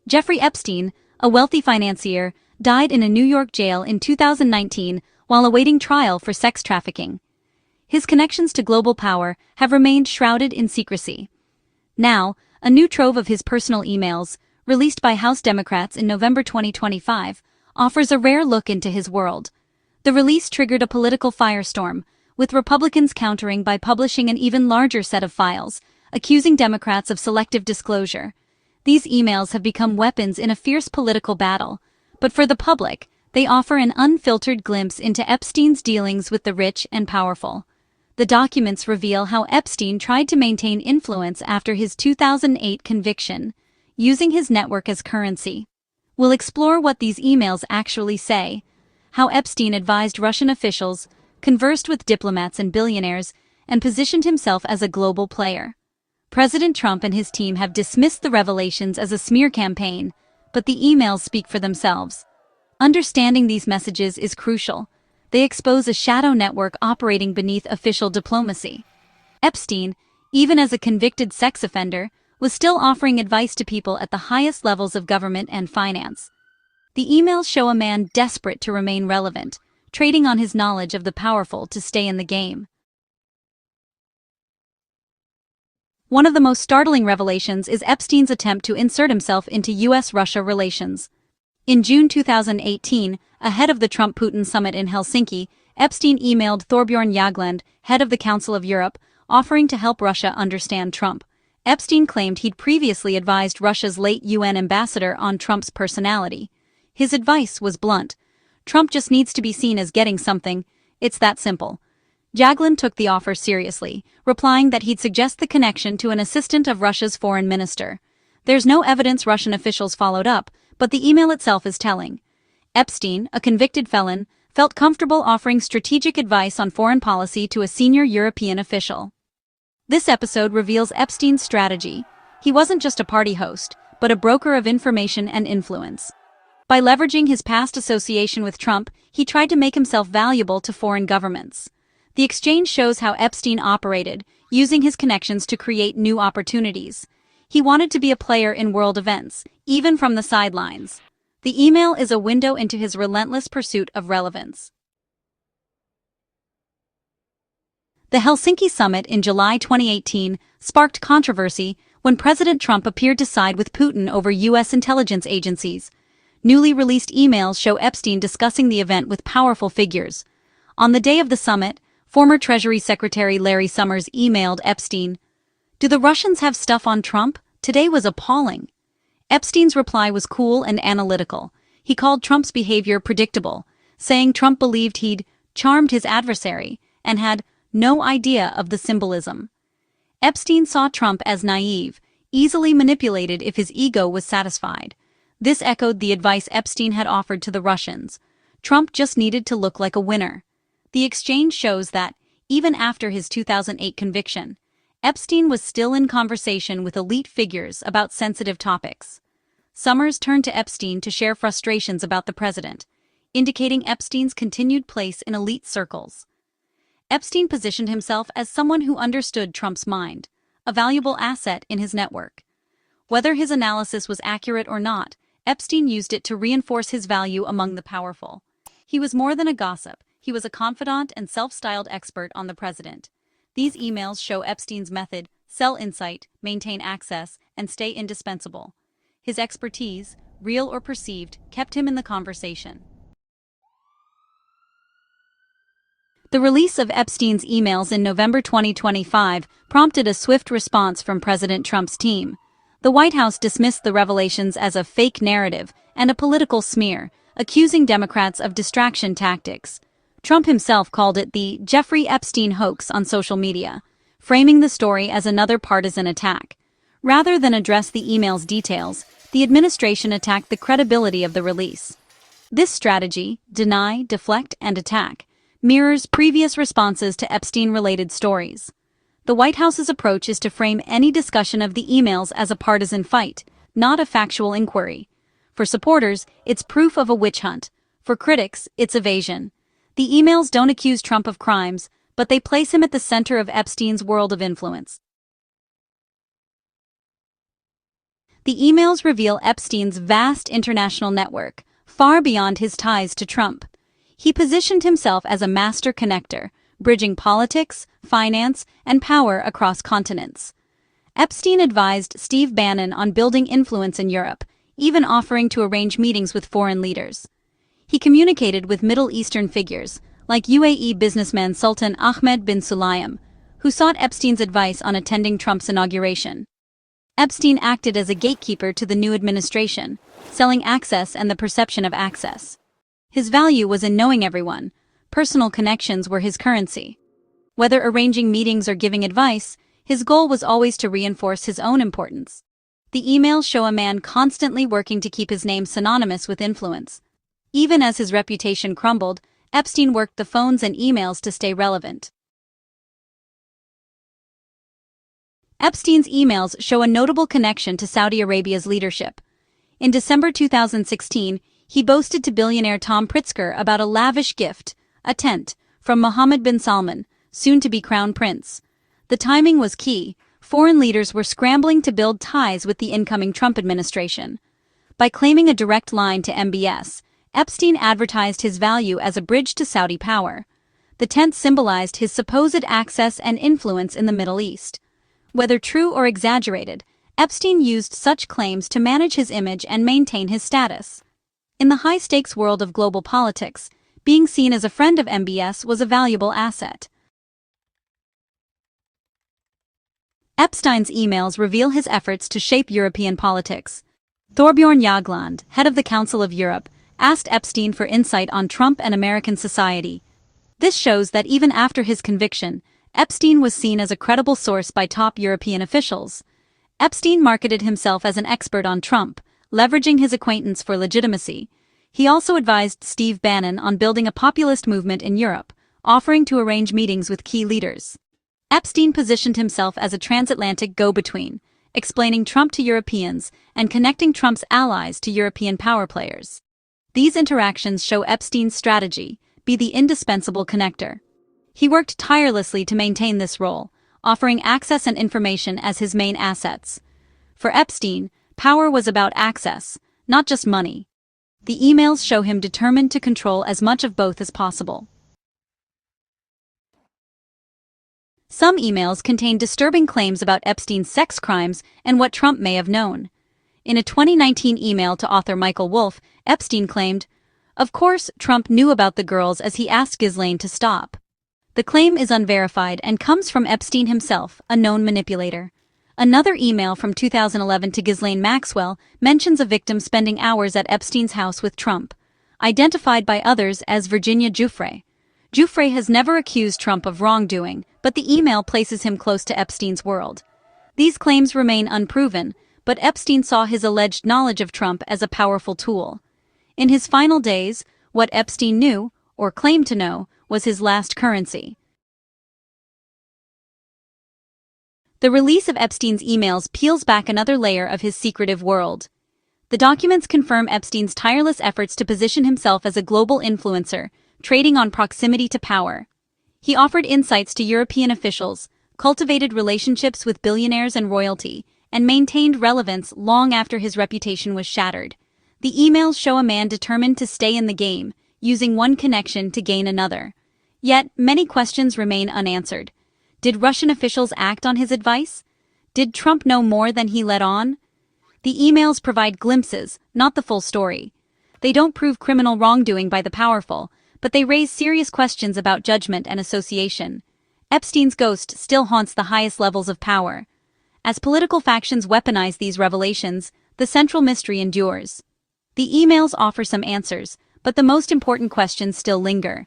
Jeffrey Epstein, a wealthy financier, died in a New York jail in 2019 while awaiting trial for sex trafficking. His connections to global power have remained shrouded in secrecy. Now, a new trove of his personal emails, released by House Democrats in November 2025, offers a rare look into his world. The release triggered a political firestorm, with Republicans countering by publishing an even larger set of files, accusing Democrats of selective disclosure. These emails have become weapons in a fierce political battle, but for the public, they offer an unfiltered glimpse into Epstein's dealings with the rich and powerful. The documents reveal how Epstein tried to maintain influence after his 2008 conviction, using his network as currency. We'll explore what these emails actually say, how Epstein advised Russian officials, conversed with diplomats and billionaires, and positioned himself as a global player. President Trump and his team have dismissed the revelations as a smear campaign, but the emails speak for themselves. Understanding these messages is crucial. They expose a shadow network operating beneath official diplomacy. Epstein, even as a convicted sex offender, was still offering advice to people at the highest levels of government and finance. The emails show a man desperate to remain relevant, trading on his knowledge of the powerful to stay in the game. One of the most startling revelations is Epstein's attempt to insert himself into U.S.-Russia relations. In June 2018, ahead of the Trump-Putin summit in Helsinki, Epstein emailed Thorbjorn Jagland, head of the Council of Europe, offering to help Russia understand Trump. Epstein claimed he'd previously advised Russia's late UN ambassador on Trump's personality. His advice was blunt. Trump just needs to be seen as getting something. It's that simple. Jagland took the offer seriously, replying that he'd suggest the connection to an assistant of Russia's foreign minister. There's no evidence Russian officials followed up, but the email itself is telling. Epstein, a convicted felon, felt comfortable offering strategic advice on foreign policy to a senior European official. This episode reveals Epstein's strategy. He wasn't just a party host, but a broker of information and influence. By leveraging his past association with Trump, he tried to make himself valuable to foreign governments. The exchange shows how Epstein operated, using his connections to create new opportunities. He wanted to be a player in world events, even from the sidelines. The email is a window into his relentless pursuit of relevance. The Helsinki summit in July 2018 sparked controversy when President Trump appeared to side with Putin over U.S. intelligence agencies. Newly released emails show Epstein discussing the event with powerful figures. On the day of the summit, former Treasury Secretary Larry Summers emailed Epstein, "Do the Russians have stuff on Trump? Today was appalling." Epstein's reply was cool and analytical. He called Trump's behavior predictable, saying Trump believed he'd charmed his adversary and had no idea of the symbolism. Epstein saw Trump as naive, easily manipulated if his ego was satisfied. This echoed the advice Epstein had offered to the Russians. Trump just needed to look like a winner. The exchange shows that, even after his 2008 conviction, Epstein was still in conversation with elite figures about sensitive topics. Summers turned to Epstein to share frustrations about the president, indicating Epstein's continued place in elite circles. Epstein positioned himself as someone who understood Trump's mind, a valuable asset in his network. Whether his analysis was accurate or not, Epstein used it to reinforce his value among the powerful. He was more than a gossip. He was a confidant and self-styled expert on the president. These emails show Epstein's method: sell insight, maintain access, and stay indispensable. His expertise, real or perceived, kept him in the conversation. The release of Epstein's emails in November 2025 prompted a swift response from President Trump's team. The White House dismissed the revelations as a fake narrative and a political smear, accusing Democrats of distraction tactics. Trump himself called it the Jeffrey Epstein Hoax on social media, framing the story as another partisan attack. Rather than address the email's details, the administration attacked the credibility of the release. This strategy, deny, deflect, and attack, mirrors previous responses to Epstein-related stories. The White House's approach is to frame any discussion of the emails as a partisan fight, not a factual inquiry. For supporters, it's proof of a witch hunt. For critics, it's evasion. The emails don't accuse Trump of crimes, but they place him at the center of Epstein's world of influence. The emails reveal Epstein's vast international network, far beyond his ties to Trump. He positioned himself as a master connector, bridging politics, finance, and power across continents. Epstein advised Steve Bannon on building influence in Europe, even offering to arrange meetings with foreign leaders. He communicated with Middle Eastern figures, like UAE businessman Sultan Ahmed bin Sulayem, who sought Epstein's advice on attending Trump's inauguration. Epstein acted as a gatekeeper to the new administration, selling access and the perception of access. His value was in knowing everyone. Personal connections were his currency. Whether arranging meetings or giving advice, his goal was always to reinforce his own importance. The emails show a man constantly working to keep his name synonymous with influence. Even as his reputation crumbled, Epstein worked the phones and emails to stay relevant. Epstein's emails show a notable connection to Saudi Arabia's leadership. In December 2016, he boasted to billionaire Tom Pritzker about a lavish gift, a tent, from Mohammed bin Salman, soon to be crown prince. The timing was key. Foreign leaders were scrambling to build ties with the incoming Trump administration. By claiming a direct line to MBS, Epstein advertised his value as a bridge to Saudi power. The tent symbolized his supposed access and influence in the Middle East. Whether true or exaggerated, Epstein used such claims to manage his image and maintain his status. In the high-stakes world of global politics, being seen as a friend of MBS was a valuable asset. Epstein's emails reveal his efforts to shape European politics. Thorbjorn Jagland, head of the Council of Europe, asked Epstein for insight on Trump and American society. This shows that even after his conviction, Epstein was seen as a credible source by top European officials. Epstein marketed himself as an expert on Trump, leveraging his acquaintance for legitimacy. He also advised Steve Bannon on building a populist movement in Europe, offering to arrange meetings with key leaders. Epstein positioned himself as a transatlantic go-between, explaining Trump to Europeans and connecting Trump's allies to European power players. These interactions show Epstein's strategy: be the indispensable connector. He worked tirelessly to maintain this role, offering access and information as his main assets. For Epstein, power was about access, not just money. The emails show him determined to control as much of both as possible. Some emails contain disturbing claims about Epstein's sex crimes and what Trump may have known. In a 2019 email to author Michael Wolff, Epstein claimed, "Of course, Trump knew about the girls as he asked Ghislaine to stop." The claim is unverified and comes from Epstein himself, a known manipulator. Another email from 2011 to Ghislaine Maxwell mentions a victim spending hours at Epstein's house with Trump, identified by others as Virginia Giuffre. Giuffre has never accused Trump of wrongdoing, but the email places him close to Epstein's world. These claims remain unproven, but Epstein saw his alleged knowledge of Trump as a powerful tool. In his final days, what Epstein knew, or claimed to know, was his last currency. The release of Epstein's emails peels back another layer of his secretive world. The documents confirm Epstein's tireless efforts to position himself as a global influencer, trading on proximity to power. He offered insights to European officials, cultivated relationships with billionaires and royalty, and maintained relevance long after his reputation was shattered. The emails show a man determined to stay in the game, using one connection to gain another. Yet, many questions remain unanswered. Did Russian officials act on his advice? Did Trump know more than he let on? The emails provide glimpses, not the full story. They don't prove criminal wrongdoing by the powerful, but they raise serious questions about judgment and association. Epstein's ghost still haunts the highest levels of power. As political factions weaponize these revelations, the central mystery endures. The emails offer some answers, but the most important questions still linger.